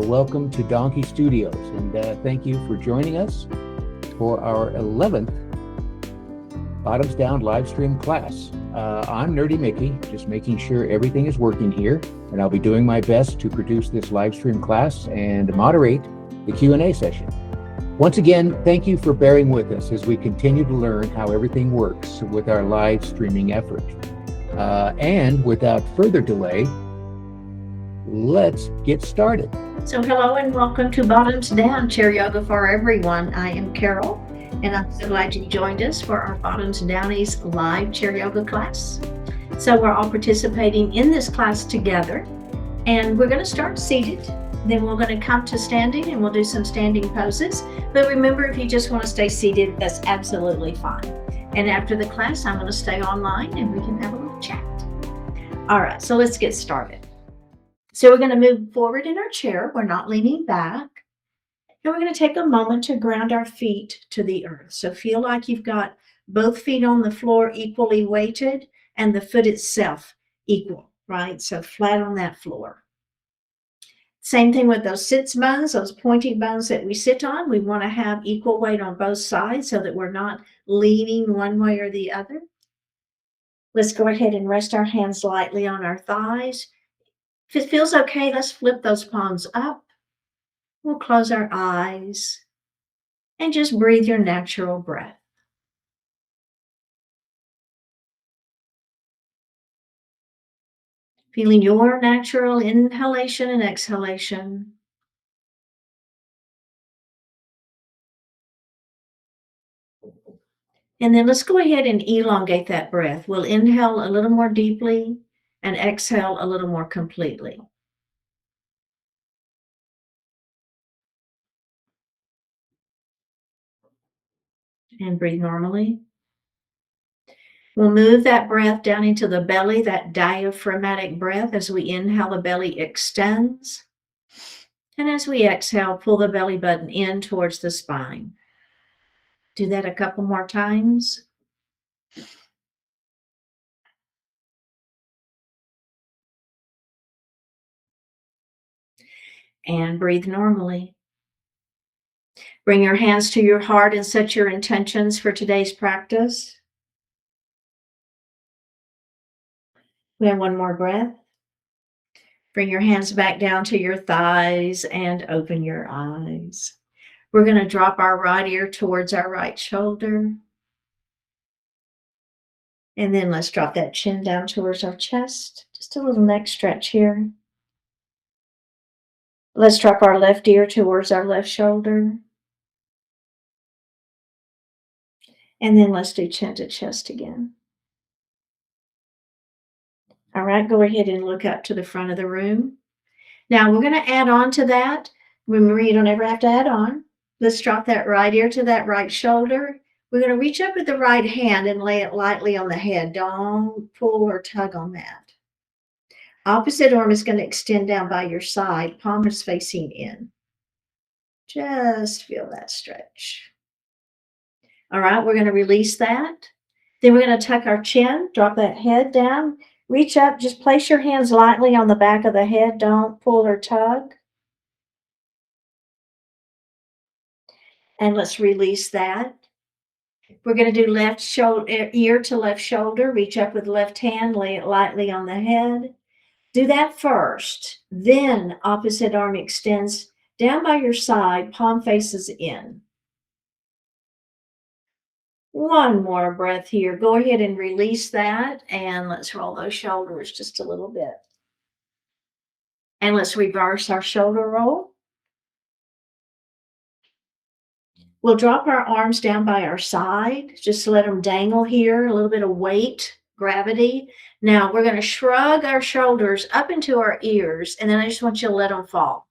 welcome to Donkey Studios, and thank you for joining us for our 11th Bottoms Down live stream class. I'm Nerdy Mickey, just making sure everything is working here, and I'll be doing my best to produce this live stream class and moderate the Q&A session. Once again, thank you for bearing with us as we continue to learn how everything works with our live streaming effort. And without further delay, let's get started. So hello and welcome to Bottoms Down Chair Yoga for Everyone. I am Carol, and I'm so glad you joined us for our Bottoms Downies live chair yoga class. So we're all participating in this class together, and we're going to start seated. Then we're going to come to standing, and we'll do some standing poses. But remember, if you just want to stay seated, that's absolutely fine. And after the class, I'm going to stay online, and we can have a little chat. All right, so let's get started. So we're going to move forward in our chair. We're not leaning back. And we're going to take a moment to ground our feet to the earth. So feel like you've got both feet on the floor equally weighted and the foot itself equal, right? So flat on that floor. Same thing with those sits bones, those pointy bones that we sit on. We want to have equal weight on both sides so that we're not leaning one way or the other. Let's go ahead and rest our hands lightly on our thighs. If it feels okay, let's flip those palms up. We'll close our eyes and just breathe your natural breath. Feeling your natural inhalation and exhalation. And then let's go ahead and elongate that breath. We'll inhale a little more deeply and exhale a little more completely. And breathe normally. We'll move that breath down into the belly, that diaphragmatic breath. As we inhale, the belly extends. And as we exhale, pull the belly button in towards the spine. Do that a couple more times. And breathe normally. Bring your hands to your heart and set your intentions for today's practice. We have one more breath. Bring your hands back down to your thighs and open your eyes. We're going to drop our right ear towards our right shoulder. And then let's drop that chin down towards our chest. Just a little neck stretch here. Let's drop our left ear towards our left shoulder. And then let's do chin to chest again. All right, go ahead and look up to the front of the room. Now we're going to add on to that. Remember, you don't ever have to add on. Let's drop that right ear to that right shoulder. We're going to reach up with the right hand and lay it lightly on the head. Don't pull or tug on that. Opposite arm is going to extend down by your side. Palm is facing in. Just feel that stretch. All right, we're going to release that. Then we're going to tuck our chin, drop that head down, reach up, just place your hands lightly on the back of the head. Don't pull or tug. And let's release that. We're going to do left shoulder, ear to left shoulder. Reach up with left hand, lay it lightly on the head. Do that first. Then opposite arm extends down by your side, palm faces in. One more breath here. Go ahead and release that. And let's roll those shoulders just a little bit. And let's reverse our shoulder roll. We'll drop our arms down by our side, just to let them dangle here, a little bit of weight, gravity. Now we're going to shrug our shoulders up into our ears, and then I just want you to let them fall.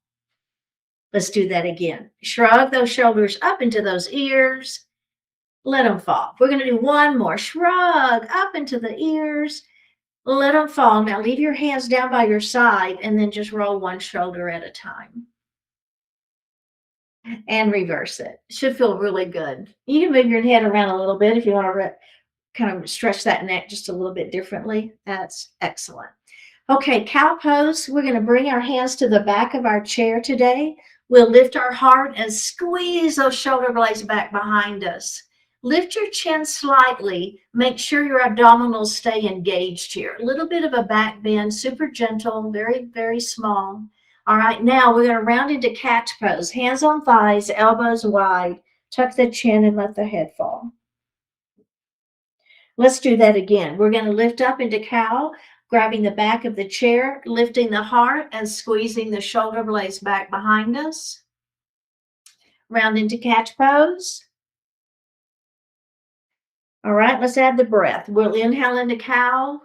Let's do that again. Shrug those shoulders up into those ears, let them fall. We're going to do one more. Shrug up into the ears, let them fall. Now leave your hands down by your side, and then just roll one shoulder at a time. And reverse it. Should feel really good. You can move your head around a little bit if you want to kind of stretch that neck just a little bit differently. That's excellent. Okay, cow pose. We're going to bring our hands to the back of our chair today. We'll lift our heart and squeeze those shoulder blades back behind us. Lift your chin slightly. Make sure your abdominals stay engaged here. A little bit of a back bend, super gentle, very, very small. All right, now we're going to round into cat pose. Hands on thighs, elbows wide. Tuck the chin and let the head fall. Let's do that again. We're going to lift up into cow, grabbing the back of the chair, lifting the heart and squeezing the shoulder blades back behind us. Round into cat pose. All right, let's add the breath. We'll inhale into cow,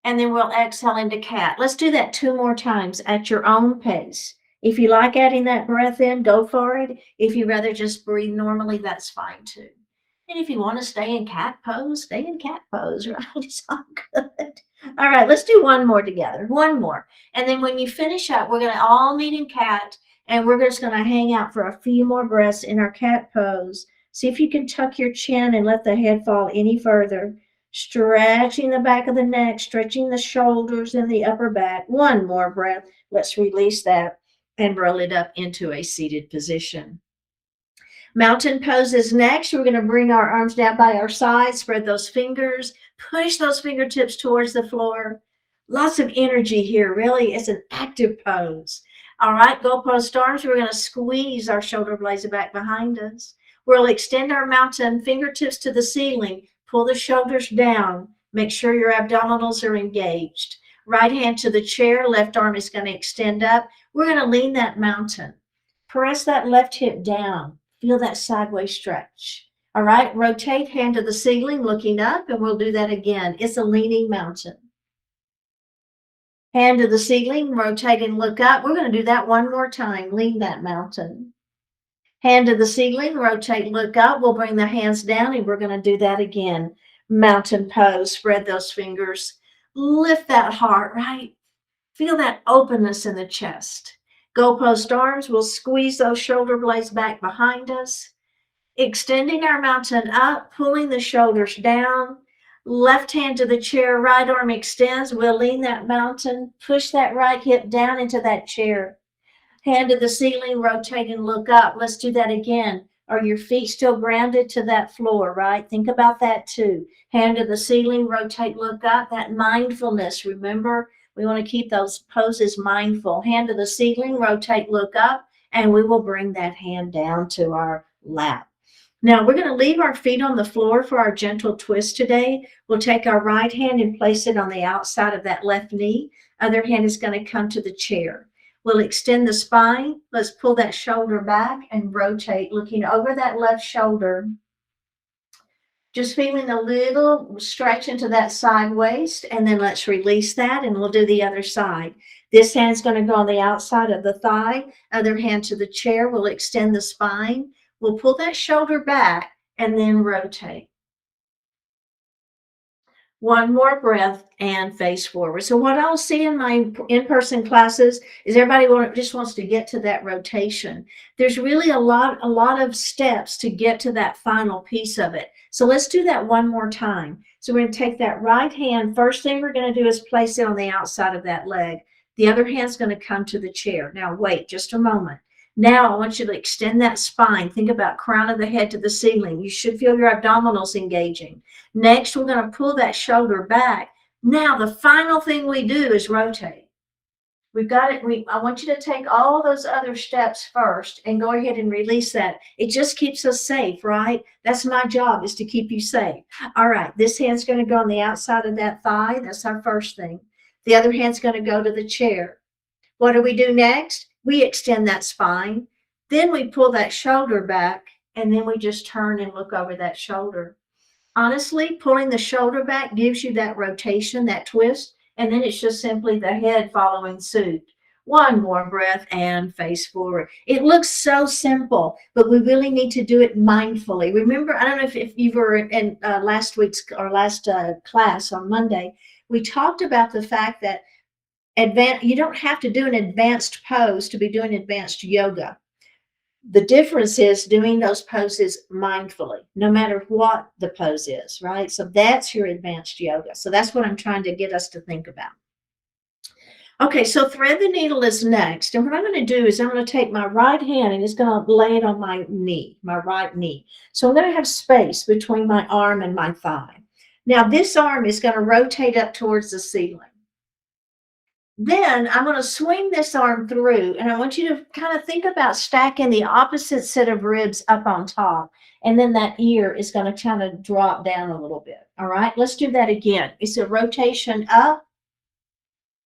and then we'll exhale into cat. Let's do that 2 more times at your own pace. If you like adding that breath in, go for it. If you rather just breathe normally, that's fine too. And if you want to stay in cat pose, stay in cat pose, right? It's all good. All right, let's do one more together. One more. And then when you finish up, we're going to all meet in cat, and we're just going to hang out for a few more breaths in our cat pose. See if you can tuck your chin and let the head fall any further. Stretching the back of the neck, stretching the shoulders and the upper back. One more breath. Let's release that and roll it up into a seated position. Mountain pose is next. We're going to bring our arms down by our sides, spread those fingers, push those fingertips towards the floor. Lots of energy here, really. It's an active pose. All right, GoHPO arms. We're going to squeeze our shoulder blades back behind us. We'll extend our mountain, fingertips to the ceiling. Pull the shoulders down. Make sure your abdominals are engaged. Right hand to the chair. Left arm is going to extend up. We're going to lean that mountain. Press that left hip down. Feel that sideways stretch. All right, rotate, hand to the ceiling, looking up, and we'll do that again. It's a leaning mountain. Hand to the ceiling, rotate and look up. We're going to do that one more time. Lean that mountain. Hand to the ceiling, rotate, look up. We'll bring the hands down, and we're going to do that again. Mountain pose, spread those fingers. Lift that heart, right? Feel that openness in the chest. GoHPO arms, we'll squeeze those shoulder blades back behind us. Extending our mountain up, pulling the shoulders down. Left hand to the chair, right arm extends. We'll lean that mountain, push that right hip down into that chair. Hand to the ceiling, rotate and look up. Let's do that again. Are your feet still grounded to that floor, right? Think about that too. Hand to the ceiling, rotate, look up. That mindfulness, remember? We want to keep those poses mindful. Hand to the ceiling, rotate, look up, and we will bring that hand down to our lap. Now we're going to leave our feet on the floor for our gentle twist today. We'll take our right hand and place it on the outside of that left knee. Other hand is going to come to the chair. We'll extend the spine. Let's pull that shoulder back and rotate, looking over that left shoulder. Just feeling a little stretch into that side waist, and then let's release that, and we'll do the other side. This hand's going to go on the outside of the thigh. Other hand to the chair. We'll extend the spine. We'll pull that shoulder back and then rotate. One more breath and face forward. So what I'll see in my in-person classes is everybody just wants to get to that rotation. There's really a lot of steps to get to that final piece of it. So let's do that one more time. So we're going to take that right hand. First thing we're going to do is place it on the outside of that leg. The other hand's going to come to the chair. Now wait just a moment. Now I want you to extend that spine. Think about crown of the head to the ceiling. You should feel your abdominals engaging. Next, we're going to pull that shoulder back. Now the final thing we do is rotate. We've got it. I want you to take all those other steps first and go ahead and release that. It just keeps us safe, right? That's my job, is to keep you safe. All right, this hand's going to go on the outside of that thigh. That's our first thing. The other hand's going to go to the chair. What do we do next? We extend that spine. Then we pull that shoulder back, and then we just turn and look over that shoulder. Honestly, pulling the shoulder back gives you that rotation, that twist, and then it's just simply the head following suit. One more breath and face forward. It looks so simple, but we really need to do it mindfully. Remember, I don't know if you were in last week's or last class on Monday, we talked about the fact that you don't have to do an advanced pose to be doing advanced yoga. The difference is doing those poses mindfully, no matter what the pose is, right? So that's your advanced yoga. So that's what I'm trying to get us to think about. Okay, so thread the needle is next. And what I'm going to do is I'm going to take my right hand and it's going to lay it on my knee, my right knee. So I'm going to have space between my arm and my thigh. Now this arm is going to rotate up towards the ceiling. Then I'm going to swing this arm through, and I want you to kind of think about stacking the opposite set of ribs up on top. And then that ear is going to kind of drop down a little bit. All right, let's do that again. It's a rotation up.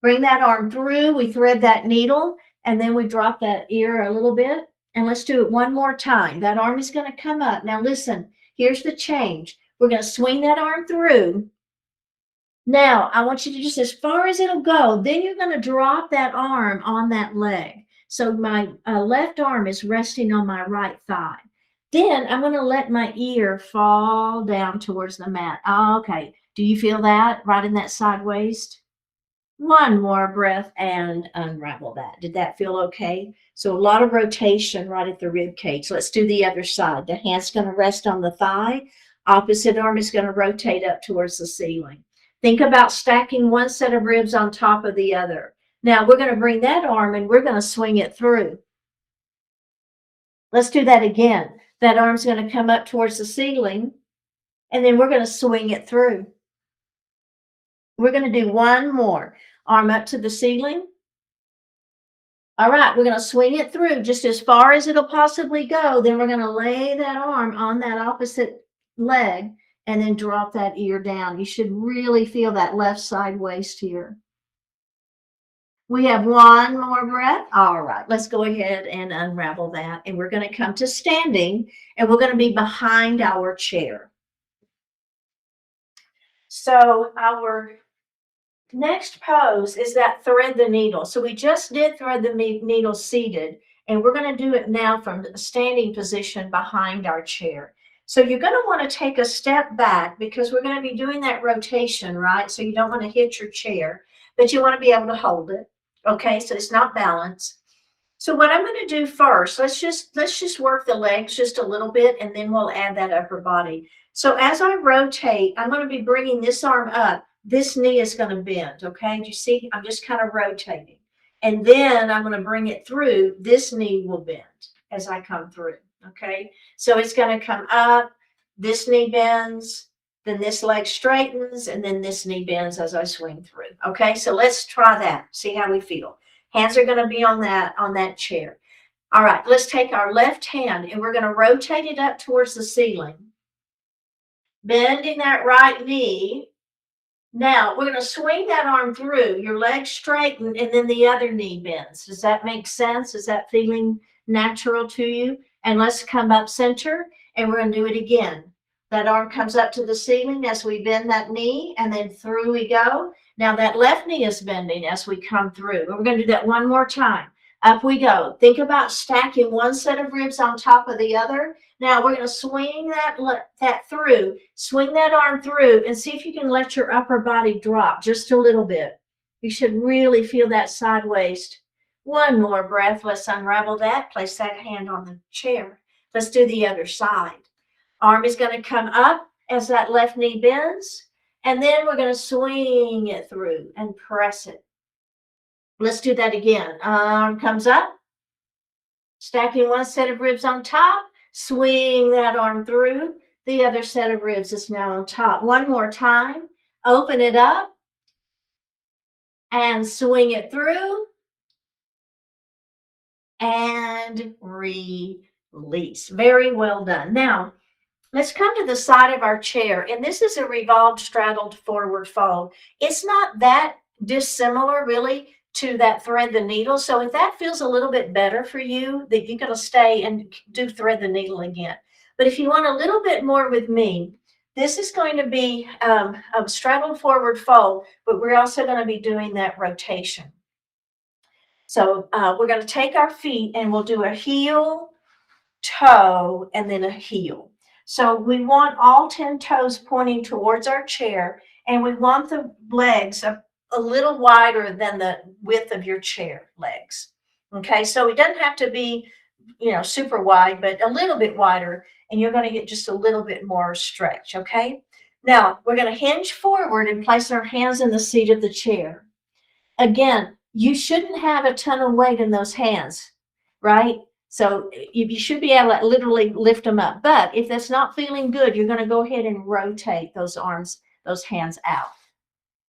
Bring that arm through. We thread that needle, and then we drop that ear a little bit. And let's do it one more time. That arm is going to come up. Now listen, here's the change. We're going to swing that arm through. Now, I want you to just as far as it'll go, then you're going to drop that arm on that leg. So my left arm is resting on my right thigh. Then I'm going to let my ear fall down towards the mat. Okay. Do you feel that right in that side waist? One more breath and unravel that. Did that feel okay? So a lot of rotation right at the rib cage. Let's do the other side. The hand's going to rest on the thigh. Opposite arm is going to rotate up towards the ceiling. Think about stacking one set of ribs on top of the other. Now we're going to bring that arm and we're going to swing it through. Let's do that again. That arm's going to come up towards the ceiling, and then we're going to swing it through. We're going to do one more. Arm up to the ceiling. All right, we're going to swing it through just as far as it'll possibly go. Then we're going to lay that arm on that opposite leg and then drop that ear down. You should really feel that left side waist here. We have one more breath. All right, let's go ahead and unravel that. And we're going to come to standing, and we're going to be behind our chair. So our next pose is that thread the needle. So we just did thread the needle seated, and we're going to do it now from the standing position behind our chair. So you're going to want to take a step back because we're going to be doing that rotation, right? So you don't want to hit your chair, but you want to be able to hold it. Okay, so it's not balanced. So what I'm going to do first, let's just work the legs just a little bit, and then we'll add that upper body. So as I rotate, I'm going to be bringing this arm up. This knee is going to bend, okay? Do you see? I'm just kind of rotating. And then I'm going to bring it through. This knee will bend as I come through, okay? So it's going to come up. This knee bends. Then this leg straightens. And then this knee bends as I swing through, okay? So let's try that. See how we feel. Hands are going to be on that chair. All right, let's take our left hand, and we're going to rotate it up towards the ceiling. Bending that right knee. Now, we're going to swing that arm through. Your legs straighten, and then the other knee bends. Does that make sense? Is that feeling natural to you? And let's come up center, and we're going to do it again. That arm comes up to the ceiling as we bend that knee, and then through we go. Now, that left knee is bending as we come through. We're going to do that one more time. Up we go. Think about stacking one set of ribs on top of the other. Now we're going to swing that through, swing that arm through, and see if you can let your upper body drop just a little bit. You should really feel that side waist. One more breath. Let's unravel that. Place that hand on the chair. Let's do the other side. Arm is going to come up as that left knee bends, and then we're going to swing it through and press it. Let's do that again. Arm comes up, stacking one set of ribs on top, swing that arm through. The other set of ribs is now on top. One more time. Open it up and swing it through and release. Very well done. Now, let's come to the side of our chair, and this is a revolved straddled forward fold. It's not that dissimilar really to that thread the needle. So if that feels a little bit better for you, that you're going to stay and do thread the needle again. But if you want a little bit more with me, this is going to be a straddle forward fold, but we're also going to be doing that rotation. So we're going to take our feet and we'll do a heel, toe, and then a heel. So we want all 10 toes pointing towards our chair, and we want the legs a little wider than the width of your chair legs. Okay, so it doesn't have to be super wide, but a little bit wider, and you're going to get just a little bit more stretch, okay? Now, we're going to hinge forward and place our hands in the seat of the chair. Again, you shouldn't have a ton of weight in those hands, right? So you should be able to literally lift them up. But if that's not feeling good, you're going to go ahead and rotate those arms, those hands out.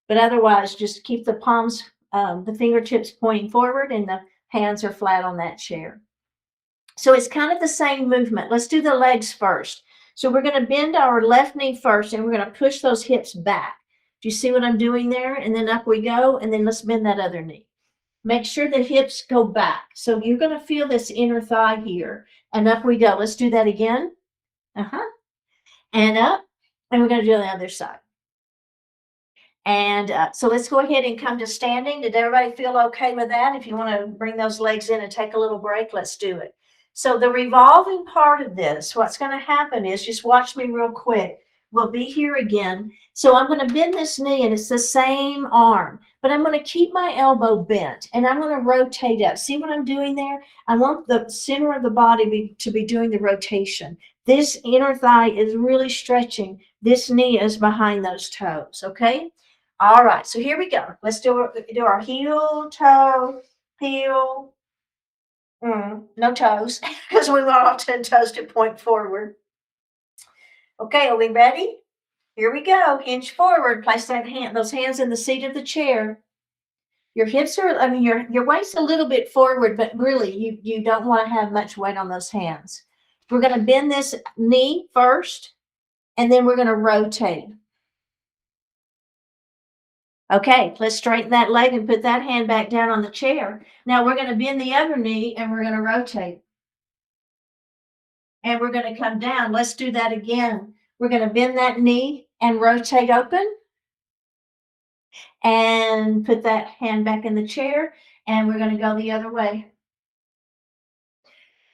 But otherwise, just keep the palms, the fingertips pointing forward, and the hands are flat on that chair. So it's kind of the same movement. Let's do the legs first. So we're going to bend our left knee first, and we're going to push those hips back. Do you see what I'm doing there? And then up we go, and then let's bend that other knee. Make sure the hips go back. So you're going to feel this inner thigh here, and up we go. Let's do that again. And up, and we're going to do the other side. And so let's go ahead and come to standing. Did everybody feel okay with that? If you want to bring those legs in and take a little break, let's do it. So the revolving part of this, what's going to happen is, just watch me real quick. We'll be here again. So I'm going to bend this knee, and it's the same arm, but I'm going to keep my elbow bent, and I'm going to rotate up. See what I'm doing there? I want the center of the body to be doing the rotation. This inner thigh is really stretching. This knee is behind those toes, okay? All right, so here we go. Let's do our heel, toe, heel. No toes, because we want all 10 toes to point forward. Okay, are we ready? Here we go. Hinge forward. Place those hands in the seat of the chair. Your hips are, your waist's a little bit forward, but really you don't want to have much weight on those hands. We're going to bend this knee first, and then we're going to rotate. Okay, let's straighten that leg and put that hand back down on the chair. Now we're going to bend the other knee, and we're going to rotate. And we're going to come down. Let's do that again. We're going to bend that knee and rotate open. And put that hand back in the chair. And we're going to go the other way.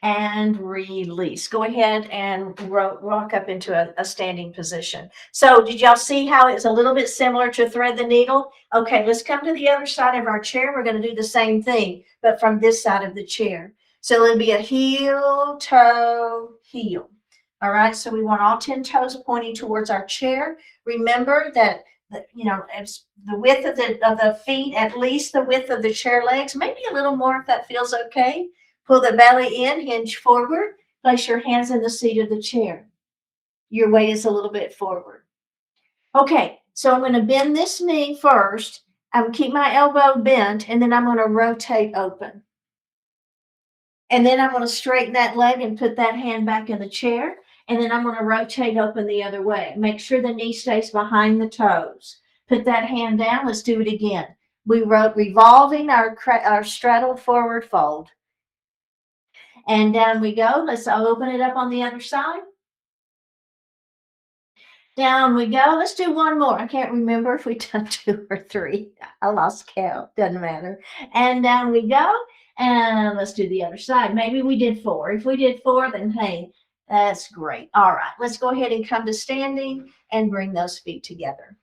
And release. Go ahead and rock up into a standing position. So did y'all see how it's a little bit similar to thread the needle? Okay, let's come to the other side of our chair. We're going to do the same thing, but from this side of the chair. So it'll be a heel, toe, heel. All right, so we want all 10 toes pointing towards our chair. Remember that, it's the width of the feet, at least the width of the chair legs, maybe a little more if that feels okay. Pull the belly in, hinge forward, place your hands in the seat of the chair. Your weight is a little bit forward. Okay, so I'm going to bend this knee first. I'm going to keep my elbow bent, and then I'm going to rotate open. And then I'm going to straighten that leg and put that hand back in the chair. And then I'm going to rotate open the other way. Make sure the knee stays behind the toes. Put that hand down. Let's do it again. We revolving our straddle forward fold. And down we go. Let's open it up on the other side. Down we go. Let's do one more. I can't remember if we done 2 or 3. I lost count. Doesn't matter. And down we go. And let's do the other side. Maybe we did 4. If we did 4, then hey, that's great. All right. Let's go ahead and come to standing and bring those feet together.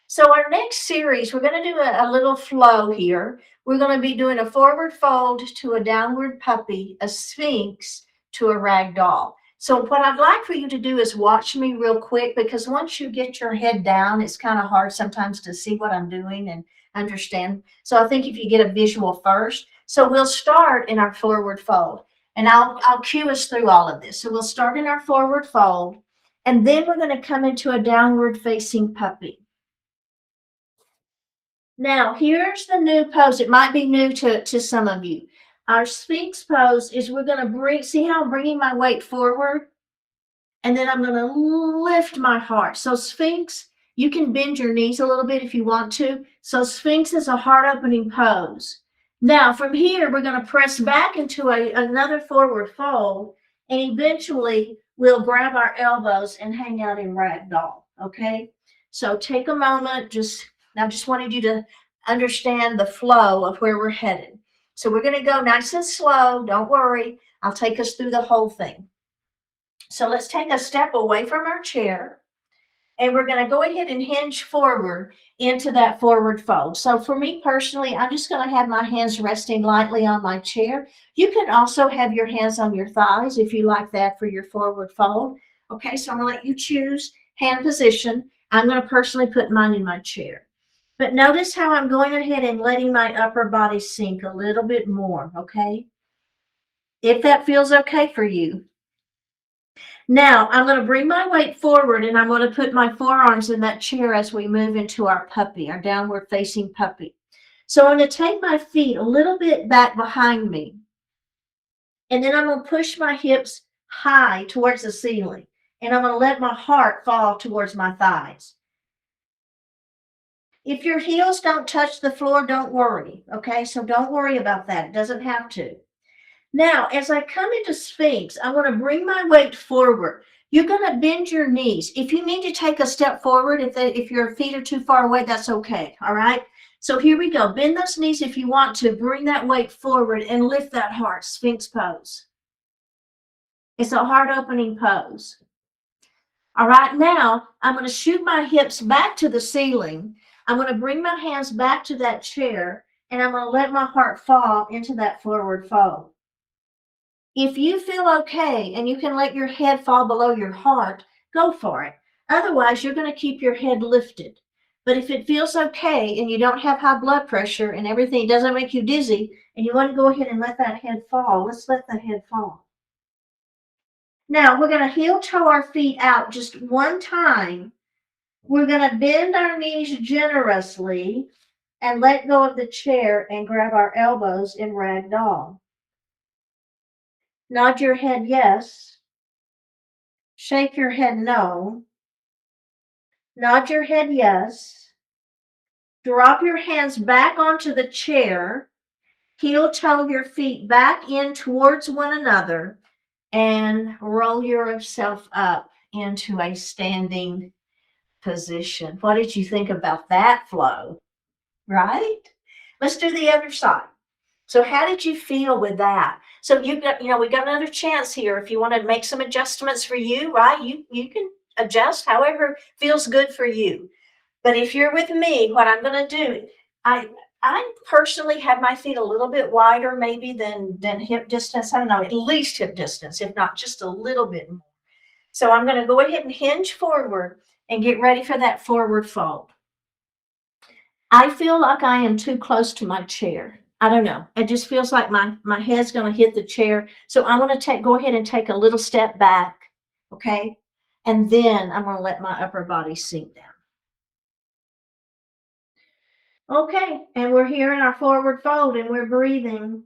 So our next series, we're going to do a little flow here. We're going to be doing a forward fold to a downward puppy, a sphinx to a rag doll. So what I'd like for you to do is watch me real quick, because once you get your head down, it's kind of hard sometimes to see what I'm doing and understand. So I think if you get a visual first. So we'll start in our forward fold, and I'll cue us through all of this. So we'll start in our forward fold, and then we're going to come into a downward facing puppy. Now, here's the new pose. It might be new to some of you. Our Sphinx pose is we're going to see how I'm bringing my weight forward, and then I'm going to lift my heart. So Sphinx, you can bend your knees a little bit if you want to. So Sphinx is a heart-opening pose. Now, from here, we're going to press back into another forward fold, and eventually we'll grab our elbows and hang out in ragdoll, okay? So take a moment. I just wanted you to understand the flow of where we're headed. So we're going to go nice and slow. Don't worry. I'll take us through the whole thing. So let's take a step away from our chair. And we're going to go ahead and hinge forward into that forward fold. So for me personally, I'm just going to have my hands resting lightly on my chair. You can also have your hands on your thighs if you like that for your forward fold. Okay, so I'm going to let you choose hand position. I'm going to personally put mine in my chair. But notice how I'm going ahead and letting my upper body sink a little bit more, okay? If that feels okay for you. Now, I'm going to bring my weight forward and I'm going to put my forearms in that chair as we move into our puppy, our downward facing puppy. So I'm going to take my feet a little bit back behind me. And then I'm going to push my hips high towards the ceiling. And I'm going to let my heart fall towards my thighs. If your heels don't touch the floor, don't worry. Okay, so don't worry about that. It doesn't have to. Now, as I come into Sphinx, I want to bring my weight forward. You're going to bend your knees. If you need to take a step forward, if your feet are too far away, that's okay. All right. So here we go. Bend those knees if you want to. Bring that weight forward and lift that heart. Sphinx pose. It's a heart opening pose. All right. Now, I'm going to shoot my hips back to the ceiling. I'm going to bring my hands back to that chair, and I'm going to let my heart fall into that forward fold. If you feel okay and you can let your head fall below your heart, go for it. Otherwise, you're going to keep your head lifted. But if it feels okay and you don't have high blood pressure and everything doesn't make you dizzy and you want to go ahead and let that head fall, let's let the head fall. Now, we're going to heel toe our feet out just one time. We're going to bend our knees generously and let go of the chair and grab our elbows in ragdoll. Nod your head yes. Shake your head no. Nod your head yes. Drop your hands back onto the chair. Heel toe your feet back in towards one another and roll yourself up into a standing position. What did you think about that flow? Right? Let's do the other side. So how did you feel with that? So we got another chance here. If you want to make some adjustments for you, right? You can adjust however feels good for you. But if you're with me, what I'm going to do, I personally have my feet a little bit wider maybe than hip distance. I don't know, at least hip distance, if not just a little bit more. So I'm going to go ahead and hinge forward and get ready for that forward fold. I feel like I am too close to my chair. I don't know. It just feels like my head's going to hit the chair. So I'm going to go ahead and take a little step back, okay? And then I'm going to let my upper body sink down. Okay, and we're here in our forward fold and we're breathing.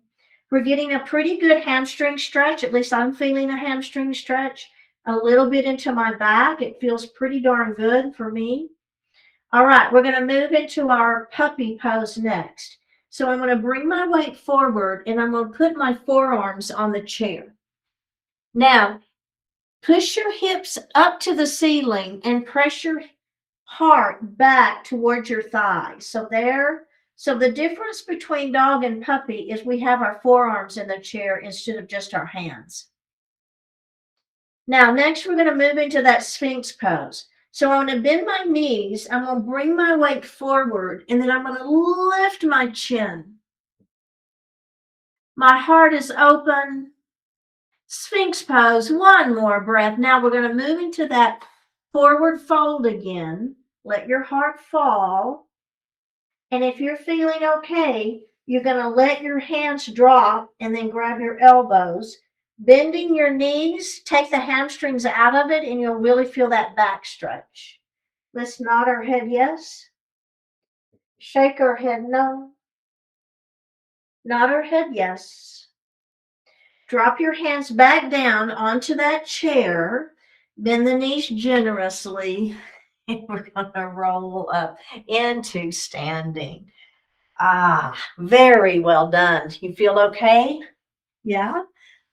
We're getting a pretty good hamstring stretch. At least I'm feeling a hamstring stretch a little bit into my back. It feels pretty darn good for me. All right, we're going to move into our puppy pose next. So I'm going to bring my weight forward and I'm going to put my forearms on the chair. Now, push your hips up to the ceiling and press your heart back towards your thighs. So the difference between dog and puppy is we have our forearms in the chair instead of just our hands. Now, next we're going to move into that Sphinx pose. So I'm going to bend my knees, I'm going to bring my weight forward, and then I'm going to lift my chin. My heart is open. Sphinx pose, one more breath. Now we're going to move into that forward fold again. Let your heart fall. And if you're feeling okay, you're going to let your hands drop and then grab your elbows. Bending your knees, take the hamstrings out of it, and you'll really feel that back stretch. Let's nod our head yes. Shake our head no. Nod our head yes. Drop your hands back down onto that chair. Bend the knees generously. And we're going to roll up into standing. Very well done. You feel okay? Yeah?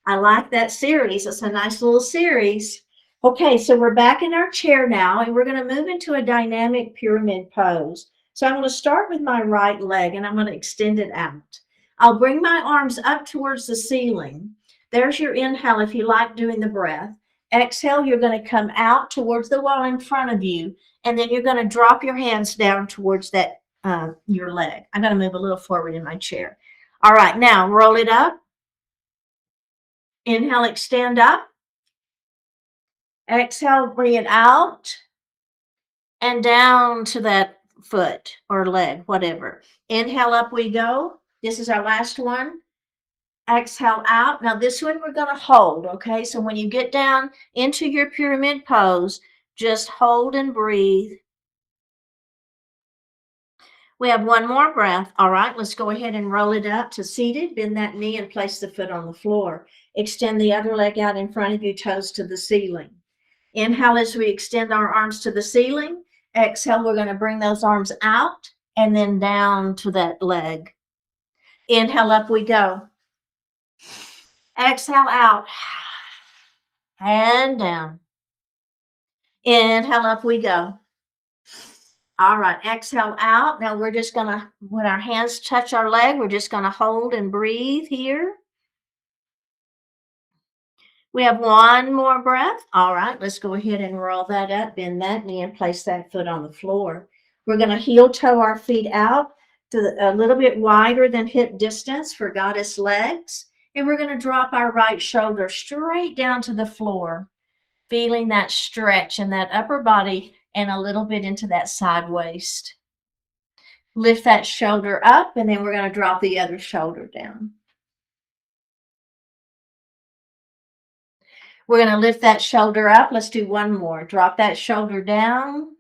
I like that series. It's a nice little series. Okay, so we're back in our chair now, and we're going to move into a dynamic pyramid pose. So I'm going to start with my right leg, and I'm going to extend it out. I'll bring my arms up towards the ceiling. There's your inhale if you like doing the breath. Exhale, you're going to come out towards the wall in front of you, and then you're going to drop your hands down towards that your leg. I'm going to move a little forward in my chair. All right, now roll it up. Inhale, extend up. Exhale, bring it out and down to that foot or leg, whatever. Inhale, up we go. This is our last one. Exhale out. Now this one we're going to hold, okay? So when you get down into your pyramid pose, just hold and breathe. We have one more breath. All right, let's go ahead and roll it up to seated. Bend that knee and place the foot on the floor. Extend the other leg out in front of you, toes to the ceiling. Inhale as we extend our arms to the ceiling. Exhale, we're going to bring those arms out and then down to that leg. Inhale, up we go. Exhale out and down. Inhale, up we go. All right, exhale out. Now we're just going to, when our hands touch our leg, we're just going to hold and breathe here. We have one more breath. All right, let's go ahead and roll that up, bend that knee, and place that foot on the floor. We're going to heel toe our feet out to a little bit wider than hip distance for goddess legs. And we're going to drop our right shoulder straight down to the floor, feeling that stretch in that upper body and a little bit into that side waist. Lift that shoulder up, and then we're going to drop the other shoulder down. We're going to lift that shoulder up. Let's do one more. Drop that shoulder down.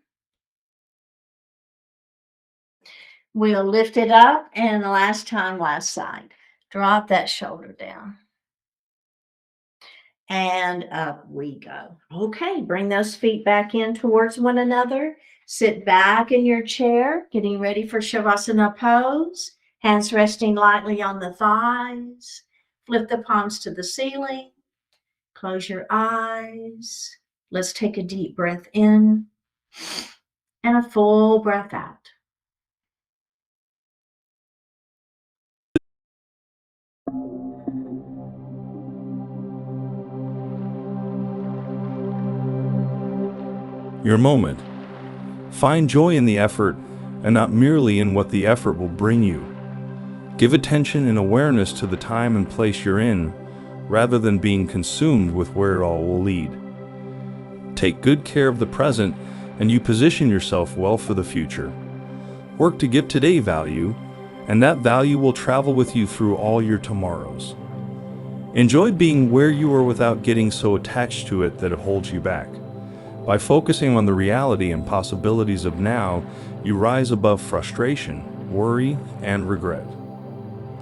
We'll lift it up, and the last time, last side. Drop that shoulder down. And up we go. Okay, bring those feet back in towards one another. Sit back in your chair, getting ready for shavasana pose. Hands resting lightly on the thighs. Flip the palms to the ceiling. Close your eyes. Let's take a deep breath in and a full breath out. Your moment. Find joy in the effort and not merely in what the effort will bring you. Give attention and awareness to the time and place you're in, rather than being consumed with where it all will lead. Take good care of the present, and you position yourself well for the future. Work to give today value, and that value will travel with you through all your tomorrows. Enjoy being where you are without getting so attached to it that it holds you back. By focusing on the reality and possibilities of now, you rise above frustration, worry, and regret.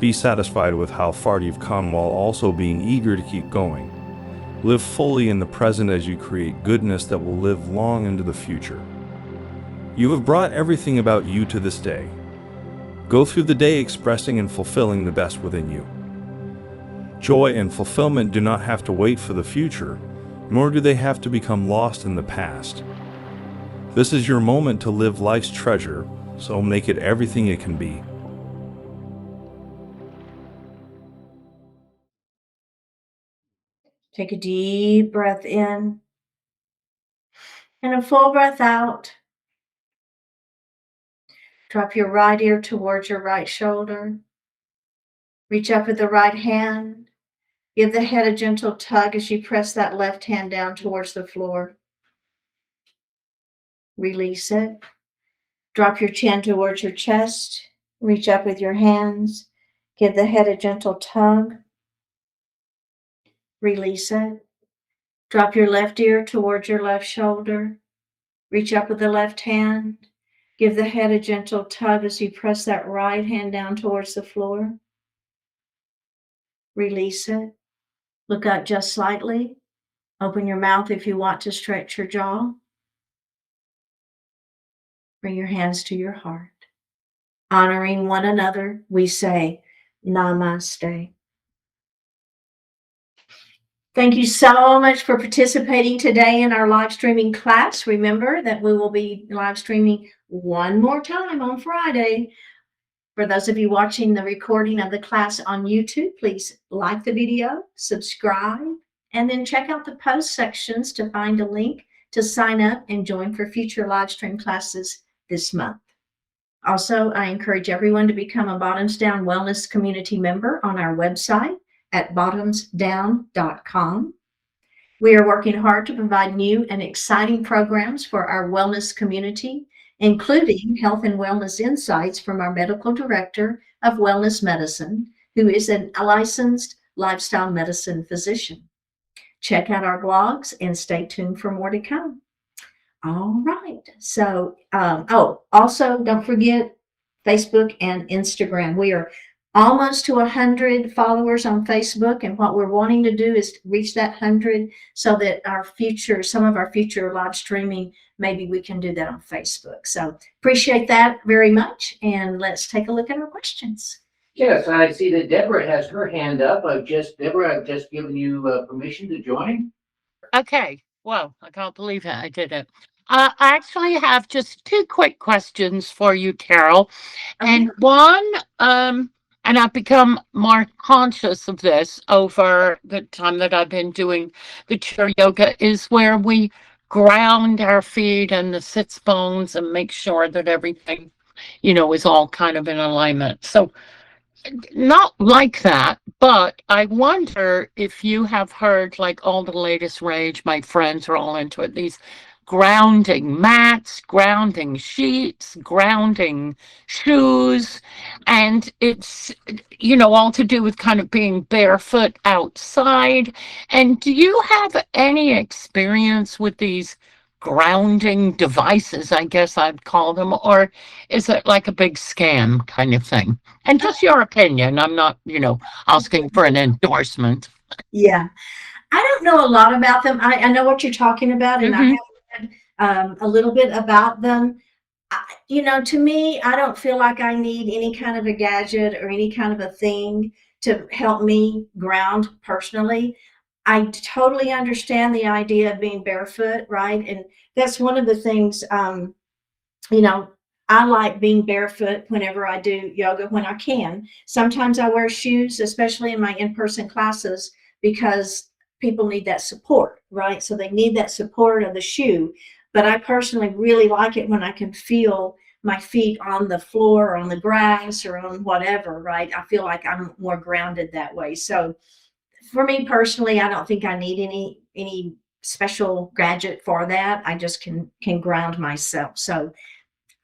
Be satisfied with how far you've come while also being eager to keep going. Live fully in the present as you create goodness that will live long into the future. You have brought everything about you to this day. Go through the day expressing and fulfilling the best within you. Joy and fulfillment do not have to wait for the future, nor do they have to become lost in the past. This is your moment to live life's treasure, so make it everything it can be. Take a deep breath in and a full breath out. Drop your right ear towards your right shoulder. Reach up with the right hand. Give the head a gentle tug as you press that left hand down towards the floor. Release it. Drop your chin towards your chest. Reach up with your hands. Give the head a gentle tug. Release it. Drop your left ear towards your left shoulder. Reach up with the left hand. Give the head a gentle tug as you press that right hand down towards the floor. Release it. Look up just slightly. Open your mouth if you want to stretch your jaw. Bring your hands to your heart. Honoring one another, we say Namaste. Thank you so much for participating today in our live streaming class. Remember that we will be live streaming one more time on Friday. For those of you watching the recording of the class on YouTube, please like the video, subscribe, And then check out the post sections to find a link to sign up and join for future live stream classes this month. Also, I encourage everyone to become a Bottoms Down Wellness community member on our website at bottomsdown.com. We are working hard to provide new and exciting programs for our wellness community, including health and wellness insights from our medical director of wellness medicine, who is a licensed lifestyle medicine physician. Check out our blogs and stay tuned for more to come. All right. So, also don't forget Facebook and Instagram. We are almost to 100 followers on Facebook, and what we're wanting to do is reach that 100 so that some of our future live streaming, maybe we can do that on Facebook. So appreciate that very much, and let's take a look at our questions. Yes, I see that Deborah has her hand up. Deborah, I've just given you permission to join. Okay. Well, I can't believe it. I did it. I actually have just two quick questions for you, Carol. And one, and I've become more conscious of this over the time that I've been doing the chair yoga, is where we ground our feet and the sits bones and make sure that everything, is all kind of in alignment. So not like that, but I wonder if you have heard, like, all the latest rage. My friends are all into it. These grounding mats, grounding sheets, grounding shoes. And it's, all to do with kind of being barefoot outside. And do you have any experience with these grounding devices, I guess I'd call them, or is it like a big scam kind of thing? And just your opinion. I'm not, asking for an endorsement. Yeah. I don't know a lot about them. I know what you're talking about, and I have read a little bit about them. To me, I don't feel like I need any kind of a gadget or any kind of a thing to help me ground personally. I totally understand the idea of being barefoot, right? And that's one of the things, I like being barefoot whenever I do yoga when I can. Sometimes I wear shoes, especially in my in-person classes, because people need that support, right? So they need that support of the shoe. But I personally really like it when I can feel my feet on the floor or on the grass or on whatever, right? I feel like I'm more grounded that way. So for me personally, I don't think I need any special gadget for that. I just can ground myself. So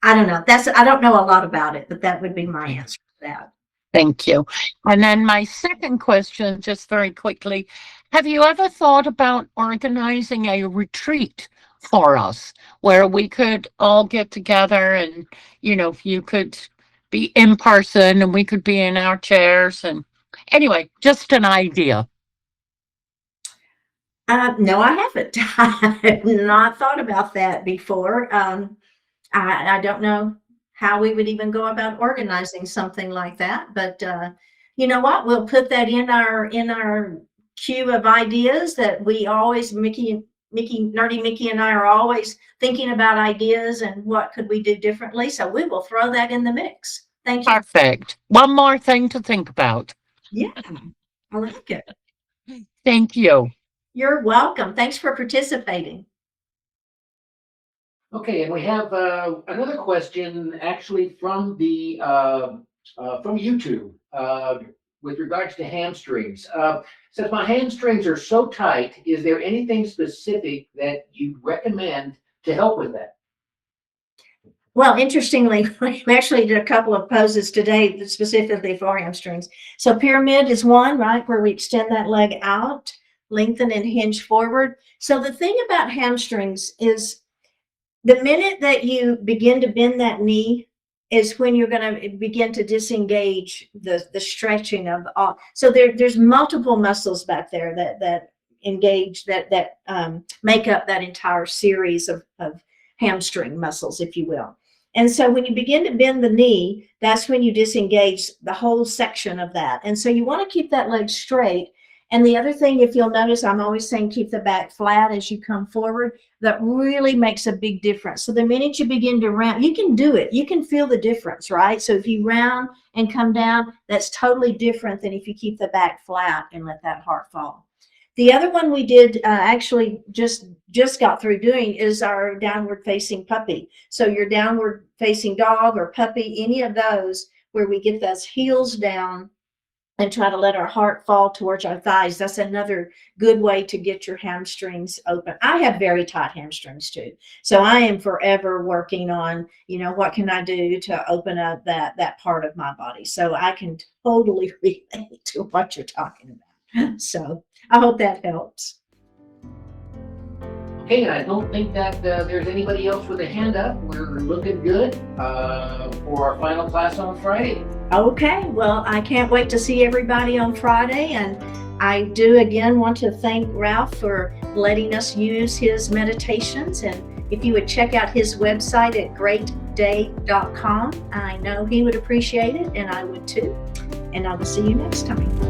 I don't know. I don't know a lot about it, but that would be my answer to that. Thank you. And then my second question, just very quickly, have you ever thought about organizing a retreat for us where we could all get together and, you could be in person and we could be in our chairs? And anyway, just an idea. No, I haven't. I have not thought about that before. I don't know how we would even go about organizing something like that, but you know what? We'll put that in our queue of ideas that we always, Nerdy Mickey and I are always thinking about ideas and what could we do differently. So we will throw that in the mix. Thank you. Perfect. One more thing to think about. Yeah, I like it. Thank you. You're welcome. Thanks for participating. Okay, and we have another question actually from from YouTube with regards to hamstrings. Says, my hamstrings are so tight. Is there anything specific that you'd recommend to help with that? Well, interestingly, we actually did a couple of poses today specifically for hamstrings. So pyramid is one, right, where we extend that leg out, lengthen and hinge forward. So the thing about hamstrings is the minute that you begin to bend that knee is when you're going to begin to disengage the stretching of all. So there's multiple muscles back there that engage, that make up that entire series of hamstring muscles, if you will. And so when you begin to bend the knee, that's when you disengage the whole section of that. And so you want to keep that leg straight. And the other thing, if you'll notice, I'm always saying keep the back flat as you come forward. That really makes a big difference. So the minute you begin to round, you can do it. You can feel the difference, right? So if you round and come down, that's totally different than if you keep the back flat and let that heart fall. The other one we did actually just got through doing is our downward facing puppy. So your downward facing dog or puppy, any of those where we get those heels down and try to let our heart fall towards our thighs. That's another good way to get your hamstrings open. I have very tight hamstrings too. So I am forever working on, what can I do to open up that part of my body? So I can totally relate to what you're talking about. So I hope that helps. Okay, I don't think that there's anybody else with a hand up. We're looking good for our final class on Friday. Okay, well, I can't wait to see everybody on Friday. And I do again want to thank Ralph for letting us use his meditations. And if you would check out his website at greatday.com, I know he would appreciate it, and I would too. And I will see you next time.